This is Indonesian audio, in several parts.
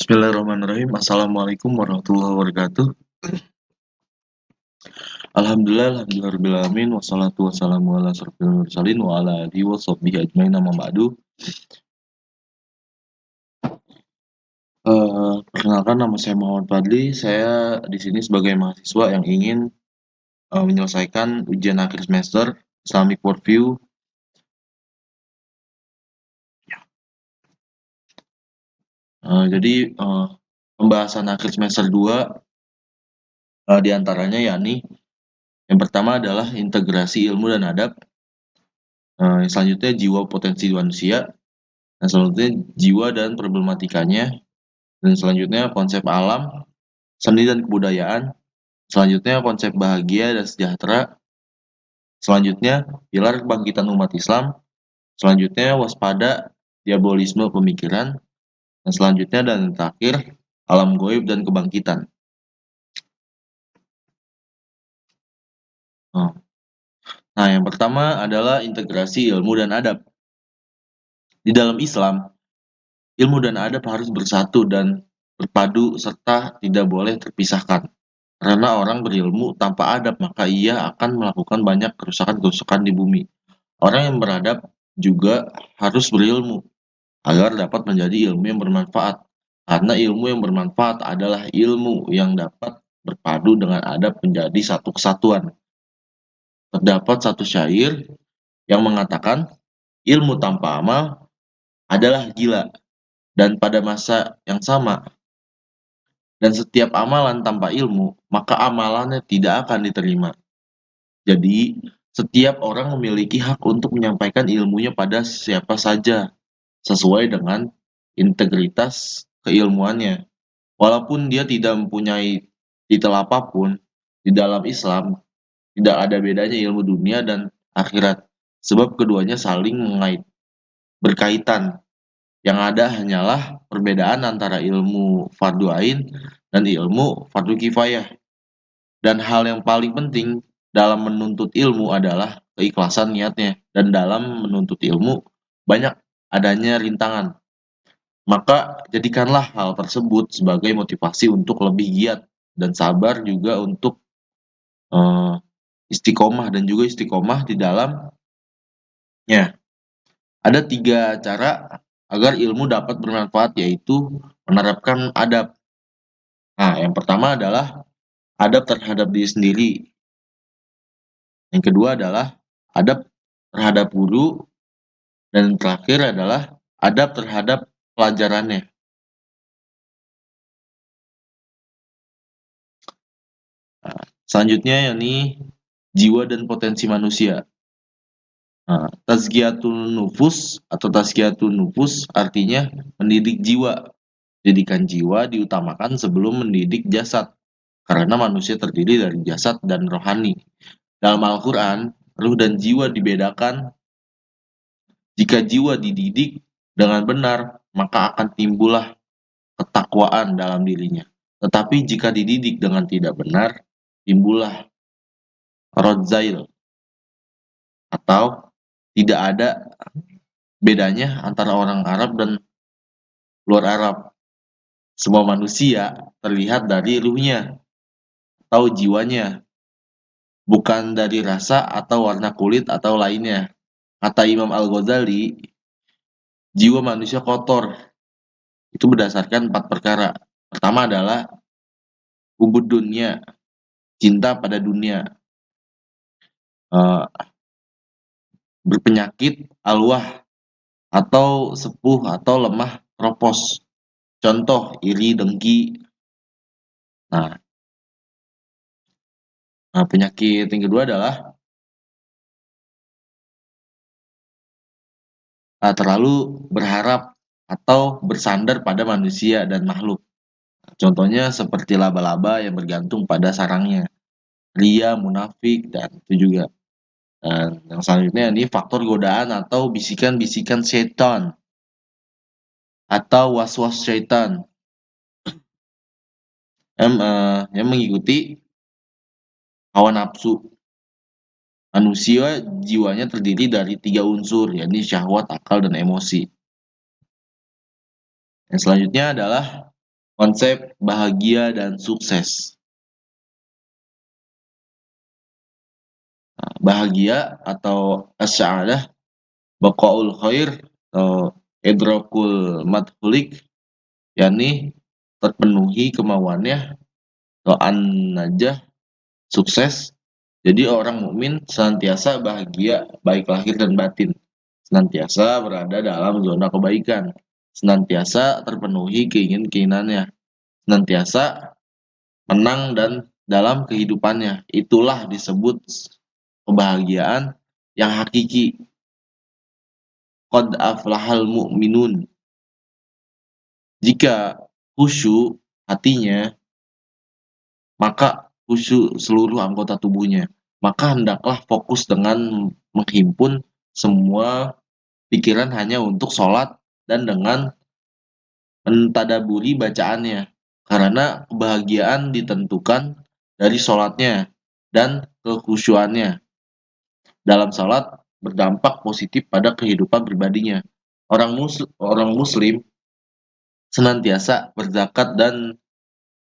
Bismillahirrahmanirrahim. Assalamualaikum warahmatullahi wabarakatuh. Alhamdulillahirrahmanirrahim. Wassalatu wassalamu ala asrofil mursalin wa ala alihi wa sahbihi ajmain amma ba'du. Perkenalkan, nama saya Muhammad Fadli. Saya di sini sebagai mahasiswa yang ingin menyelesaikan ujian akhir semester Islamic Worldview. Jadi pembahasan akhir semester 2 diantaranya yakni yang pertama adalah integrasi ilmu dan adab. Yang selanjutnya jiwa potensi manusia. Dan selanjutnya jiwa dan problematikanya. Dan selanjutnya konsep alam, seni dan kebudayaan. Selanjutnya konsep bahagia dan sejahtera. Selanjutnya pilar kebangkitan umat Islam. Selanjutnya waspada diabolisme pemikiran. Dan selanjutnya dan terakhir alam goib dan kebangkitan. Nah, yang pertama adalah integrasi ilmu dan adab. Di dalam Islam, ilmu dan adab harus bersatu dan berpadu serta tidak boleh terpisahkan. Karena orang berilmu tanpa adab, maka ia akan melakukan banyak kerusakan-kerusakan di bumi. Orang yang beradab juga harus berilmu agar dapat menjadi ilmu yang bermanfaat. Karena ilmu yang bermanfaat adalah ilmu yang dapat berpadu dengan adab menjadi satu kesatuan. Terdapat satu syair yang mengatakan, ilmu tanpa amal adalah gila, dan pada masa yang sama. Dan setiap amalan tanpa ilmu, maka amalannya tidak akan diterima. Jadi, setiap orang memiliki hak untuk menyampaikan ilmunya pada siapa saja, sesuai dengan integritas keilmuannya. Walaupun dia tidak mempunyai titel apapun, di dalam Islam tidak ada bedanya ilmu dunia dan akhirat, sebab keduanya saling berkaitan. Yang ada hanyalah perbedaan antara ilmu fardu ain dan ilmu fardu kifayah. Dan hal yang paling penting dalam menuntut ilmu adalah keikhlasan niatnya. Dan dalam menuntut ilmu banyak adanya rintangan. Maka jadikanlah hal tersebut sebagai motivasi untuk lebih giat dan sabar juga untuk istiqomah dan juga istiqomah di dalamnya. Ada 3 cara agar ilmu dapat bermanfaat, yaitu menerapkan adab. Nah, yang pertama adalah adab terhadap diri sendiri. Yang kedua adalah adab terhadap guru. Dan terakhir adalah adab terhadap pelajarannya. Selanjutnya yakni jiwa dan potensi manusia. Tazkiyatun nufus artinya mendidik jiwa. Didikan jiwa diutamakan sebelum mendidik jasad, karena manusia terdiri dari jasad dan rohani. Dalam Al-Quran, ruh dan jiwa dibedakan. Jika jiwa dididik dengan benar, maka akan timbullah ketakwaan dalam dirinya. Tetapi jika dididik dengan tidak benar, timbullah rodzail, atau tidak ada bedanya antara orang Arab dan luar Arab. Semua manusia terlihat dari ruhnya atau jiwanya, bukan dari rasa atau warna kulit atau lainnya. Kata Imam Al-Ghazali, jiwa manusia kotor. Itu berdasarkan 4 perkara. Pertama adalah ubud dunia, cinta pada dunia. Berpenyakit alwah, atau sepuh atau lemah kropos. Contoh, iri, dengki. Nah, penyakit yang kedua adalah terlalu berharap atau bersandar pada manusia dan makhluk. Contohnya seperti laba-laba yang bergantung pada sarangnya. Ria, munafik, dan itu juga. Dan yang selanjutnya ini faktor godaan atau bisikan-bisikan setan atau was-was syaitan yang mengikuti hawa nafsu. Manusia jiwanya terdiri dari 3 unsur, yakni syahwat, akal, dan emosi. Yang selanjutnya adalah konsep bahagia dan sukses. Bahagia atau as-sa'adah, baqaul khair atau idrakul madhulik, yakni terpenuhi kemauannya atau an-najah, sukses. Jadi orang mukmin senantiasa bahagia baik lahir dan batin, senantiasa berada dalam zona kebaikan, senantiasa terpenuhi keinginan-keinginannya, senantiasa menang dan dalam kehidupannya. Itulah disebut kebahagiaan yang hakiki. Qad aflahal mu'minun. Jika khusyuk hatinya, maka khusyuk seluruh anggota tubuhnya. Maka hendaklah fokus dengan menghimpun semua pikiran hanya untuk sholat dan dengan mentadaburi bacaannya. Karena kebahagiaan ditentukan dari sholatnya dan kekhusyuannya. Dalam sholat berdampak positif pada kehidupan pribadinya. Orang muslim senantiasa berzakat dan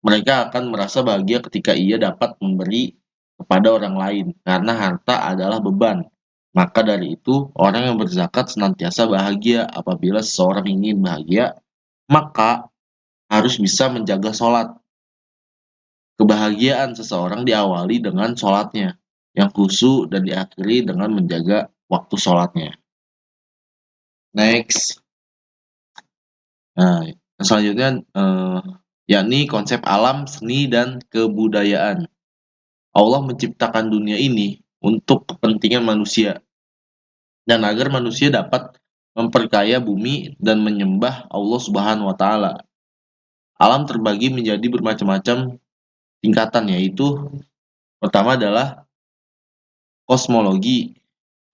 mereka akan merasa bahagia ketika ia dapat memberi kepada orang lain, karena harta adalah beban. Maka dari itu, orang yang berzakat senantiasa bahagia. Apabila seseorang ingin bahagia, maka harus bisa menjaga sholat. Kebahagiaan seseorang diawali dengan sholatnya yang khusyuk dan diakhiri dengan menjaga waktu sholatnya. Next. Nah, selanjutnya yakni konsep alam, seni, dan kebudayaan. Allah menciptakan dunia ini untuk kepentingan manusia dan agar manusia dapat memperkaya bumi dan menyembah Allah Subhanahu wa taala. Alam terbagi menjadi bermacam-macam tingkatan, yaitu pertama adalah kosmologi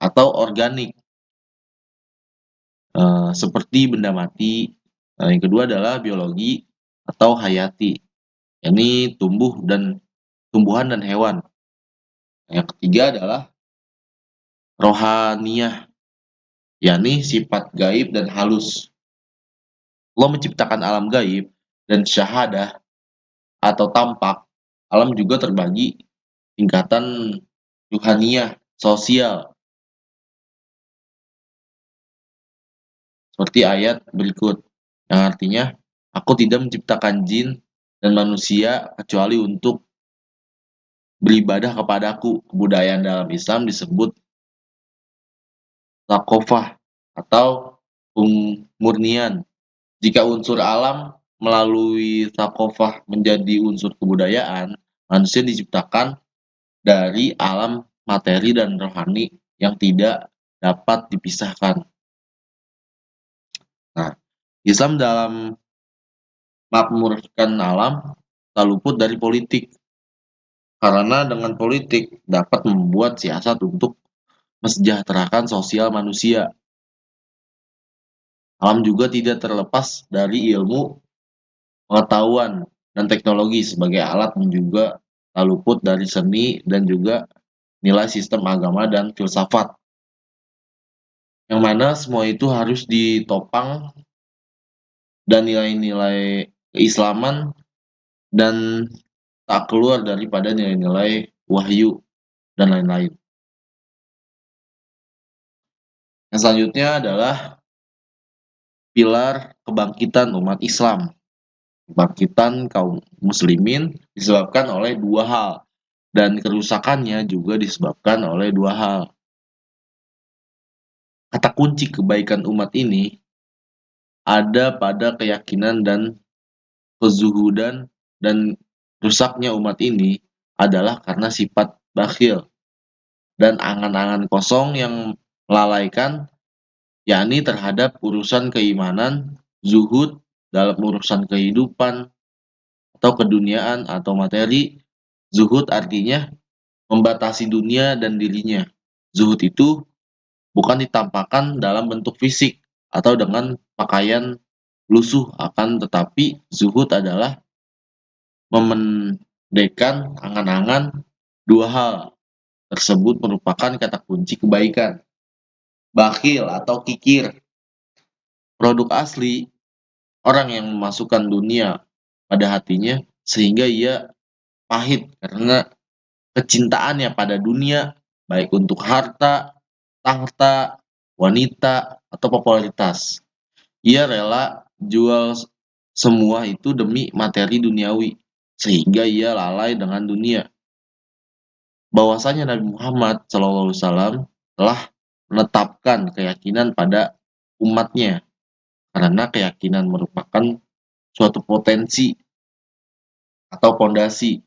atau organik, seperti benda mati. Yang kedua adalah biologi atau hayati, yakni tumbuhan dan hewan. Yang ketiga adalah rohaniyah, yakni sifat gaib dan halus. Allah menciptakan alam gaib dan syahadah atau tampak. Alam juga terbagi tingkatan ruhaniyah, sosial, seperti ayat berikut, yang artinya, aku tidak menciptakan jin dan manusia kecuali untuk beribadah kepadaku. Kebudayaan dalam Islam disebut thaqafah atau murnian. Jika unsur alam melalui thaqafah menjadi unsur kebudayaan, manusia diciptakan dari alam materi dan rohani yang tidak dapat dipisahkan. Nah, Islam dalam makmurkan alam tak luput dari politik, karena dengan politik dapat membuat siasat untuk mesejahterakan sosial manusia. Alam juga tidak terlepas dari ilmu, pengetahuan, dan teknologi sebagai alat, dan juga tak luput dari seni dan juga nilai sistem agama dan filsafat, yang mana semua itu harus ditopang dan nilai-nilai keislaman dan tak keluar daripada nilai-nilai wahyu dan lain-lain. Yang selanjutnya adalah pilar kebangkitan umat Islam. Kebangkitan kaum muslimin disebabkan oleh dua hal, dan kerusakannya juga disebabkan oleh dua hal. Kata kunci kebaikan umat ini ada pada keyakinan dan kezuhudan, dan rusaknya umat ini adalah karena sifat bakhil dan angan-angan kosong yang melalaikan, yakni terhadap urusan keimanan, zuhud dalam urusan kehidupan atau keduniaan atau materi. Zuhud artinya membatasi dunia dan dirinya. Zuhud itu bukan ditampakkan dalam bentuk fisik atau dengan pakaian lusuh, akan tetapi zuhud adalah memendekkan angan-angan. Dua hal tersebut merupakan kata kunci kebaikan. Bakhil atau kikir, produk asli orang yang memasukkan dunia pada hatinya sehingga ia pahit karena kecintaannya pada dunia, baik untuk harta, tahta, wanita, atau popularitas. Ia rela jual semua itu demi materi duniawi, sehingga ia lalai dengan dunia. Bahwasanya Nabi Muhammad SAW telah menetapkan keyakinan pada umatnya, karena keyakinan merupakan suatu potensi atau pondasi.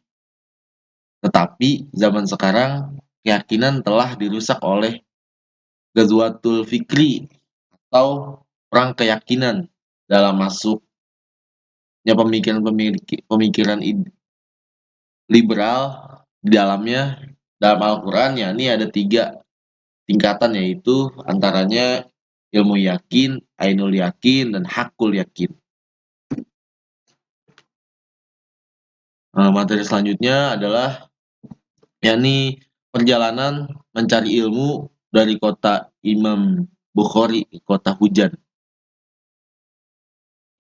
Tetapi zaman sekarang keyakinan telah dirusak oleh Ghazwatul Fikri atau perang keyakinan dalam masuknya pemikiran liberal di dalamnya. Dalam Al-Quran ya ini ada 3 tingkatan, yaitu antaranya ilmu yakin, ainul yakin, dan hakul yakin. Materi selanjutnya adalah yakni perjalanan mencari ilmu dari kota Imam Bukhari ke kota Hujan.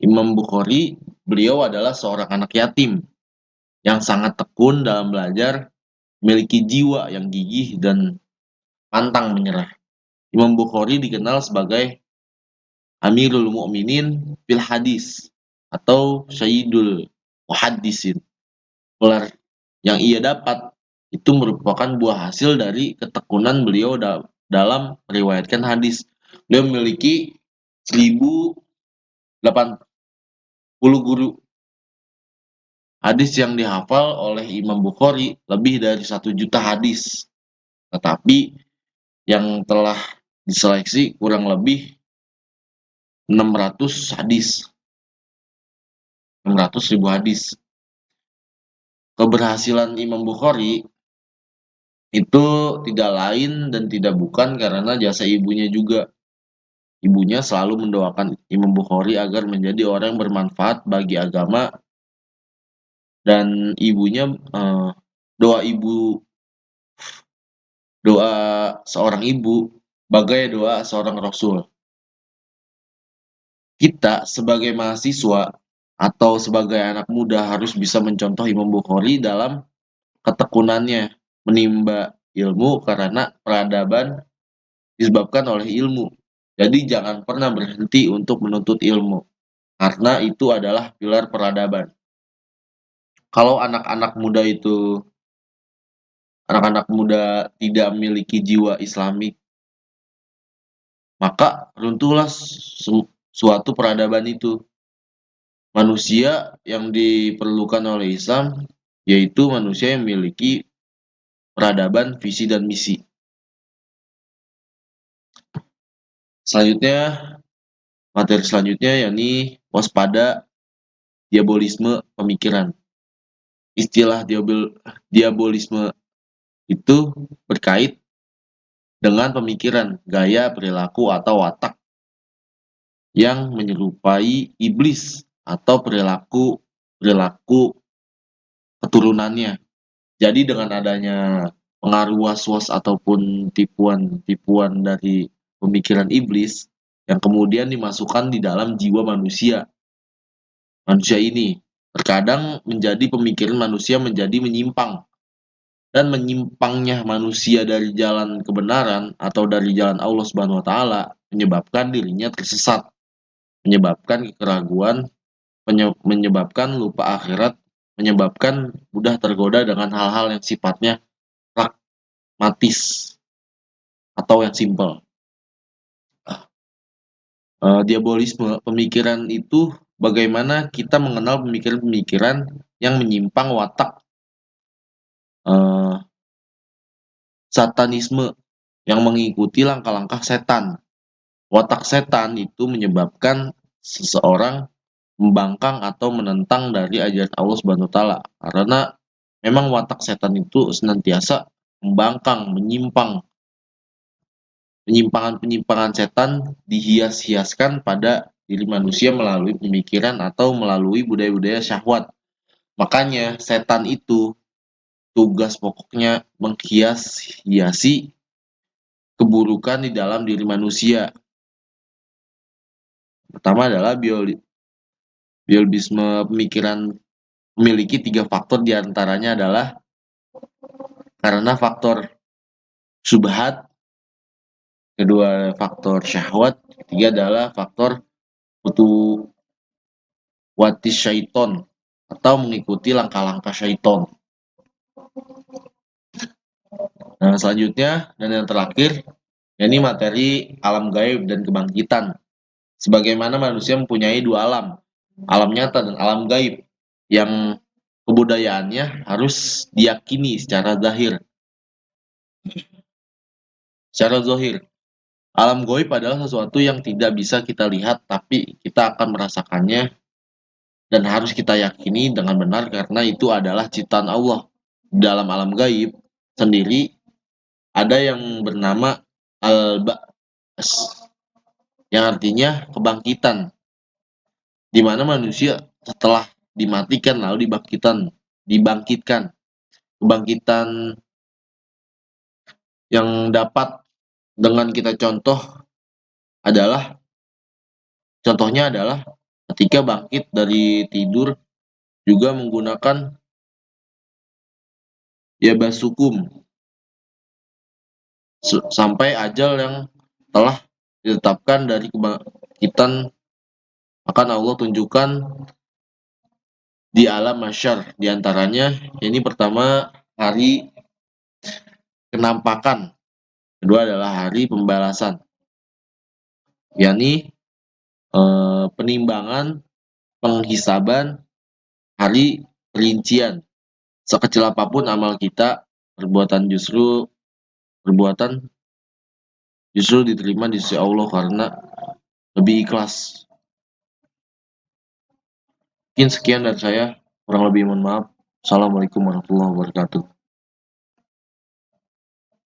Imam Bukhari, beliau adalah seorang anak yatim yang sangat tekun dalam belajar, memiliki jiwa yang gigih dan pantang menyerah. Imam Bukhari dikenal sebagai Amirul Mukminin fil Hadis atau Sayyidul Muhaddisin. Gelar yang ia dapat itu merupakan buah hasil dari ketekunan beliau dalam meriwayatkan hadis. Beliau memiliki 1.080 guru. Hadis yang dihafal oleh Imam Bukhari lebih dari 1 juta hadis. Tetapi yang telah diseleksi kurang lebih 600 hadis. 600.000 hadis. Keberhasilan Imam Bukhari itu tidak lain dan tidak bukan karena jasa ibunya juga. Ibunya selalu mendoakan Imam Bukhari agar menjadi orang yang bermanfaat bagi agama, dan ibunya doa seorang ibu bagai doa seorang rasul. Kita sebagai mahasiswa atau sebagai anak muda harus bisa mencontoh Imam Bukhari dalam ketekunannya menimba ilmu, karena peradaban disebabkan oleh ilmu. Jadi jangan pernah berhenti untuk menuntut ilmu, karena itu adalah pilar peradaban. Kalau anak-anak muda tidak memiliki jiwa Islamik, maka runtuhlah suatu peradaban itu. Manusia yang diperlukan oleh Islam yaitu manusia yang memiliki peradaban, visi, dan misi. Selanjutnya, materi selanjutnya yakni waspada diabolisme pemikiran. Istilah diabolisme itu berkait dengan pemikiran, gaya, perilaku, atau watak yang menyerupai iblis atau perilaku keturunannya. Jadi dengan adanya pengaruh was-was ataupun tipuan-tipuan dari pemikiran iblis yang kemudian dimasukkan di dalam jiwa manusia. Manusia ini terkadang menjadi pemikiran manusia menjadi menyimpang, dan menyimpangnya manusia dari jalan kebenaran atau dari jalan Allah Subhanahu wa taala menyebabkan dirinya tersesat, menyebabkan keraguan, menyebabkan lupa akhirat, menyebabkan mudah tergoda dengan hal-hal yang sifatnya pragmatis atau yang simpel. Diabolisme pemikiran itu bagaimana kita mengenal pemikiran-pemikiran yang menyimpang watak satanisme yang mengikuti langkah-langkah setan. Watak setan itu menyebabkan seseorang membangkang atau menentang dari ajaran Allah Subhanahu wa taala. Karena memang watak setan itu senantiasa membangkang, menyimpang. Penyimpangan-penyimpangan setan dihias-hiaskan pada diri manusia melalui pemikiran atau melalui budaya-budaya syahwat. Makanya setan itu tugas pokoknya menghias-hiasi keburukan di dalam diri manusia. Pertama adalah biologisme pemikiran memiliki 3 faktor, diantaranya adalah karena faktor syubhat, kedua faktor syahwat, ketiga adalah faktor wati syaiton atau mengikuti langkah-langkah syaiton. Nah, selanjutnya dan yang terakhir, ini materi alam gaib dan kebangkitan. Sebagaimana manusia mempunyai dua alam, alam nyata dan alam gaib, yang kebudayaannya harus diyakini secara zahir. Secara zahir, alam gaib adalah sesuatu yang tidak bisa kita lihat, tapi kita akan merasakannya dan harus kita yakini dengan benar karena itu adalah ciptaan Allah. Dalam alam gaib sendiri ada yang bernama al-ba'as, yang artinya kebangkitan, di mana manusia setelah dimatikan lalu dibangkitkan. Kebangkitan yang dapat dengan kita contohnya adalah ketika bangkit dari tidur juga menggunakan ya basukum sampai ajal yang telah ditetapkan dari kebangkitan akan Allah tunjukkan di alam mahsyar. Di antaranya ini pertama hari kenampakan, kedua adalah hari pembalasan, yakni penimbangan, penghisaban, hari perincian. Sekecil apapun amal kita, perbuatan justru diterima di sisi Allah karena lebih ikhlas. Mungkin sekian dari saya, kurang lebih mohon maaf. Assalamualaikum warahmatullahi wabarakatuh.